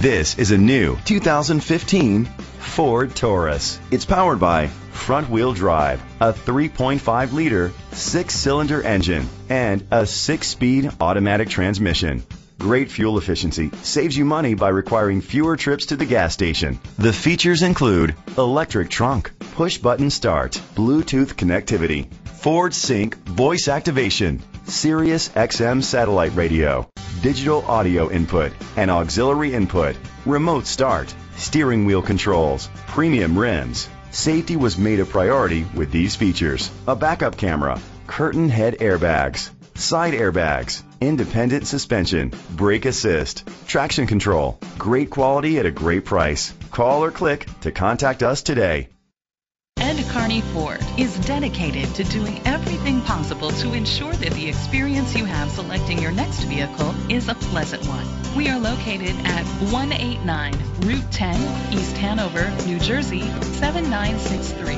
This is a new 2015 Ford Taurus. It's powered by front-wheel drive, a 3.5-liter, 6-cylinder engine, and a 6-speed automatic transmission. Great fuel efficiency saves you money by requiring fewer trips to the gas station. The features include electric trunk, push-button start, Bluetooth connectivity, Ford Sync voice activation, Sirius XM satellite radio, digital audio input and auxiliary input, remote start, steering wheel controls, premium rims. Safety was made a priority with these features: a backup camera, curtain head airbags, side airbags, independent suspension, brake assist, traction control. Great quality at a great price. Call or click to contact us today. Ed Carney Ford is dedicated to doing everything possible to ensure that the experience you have selecting your next vehicle is a pleasant one. We are located at 189 Route 10, East Hanover, New Jersey, 7963.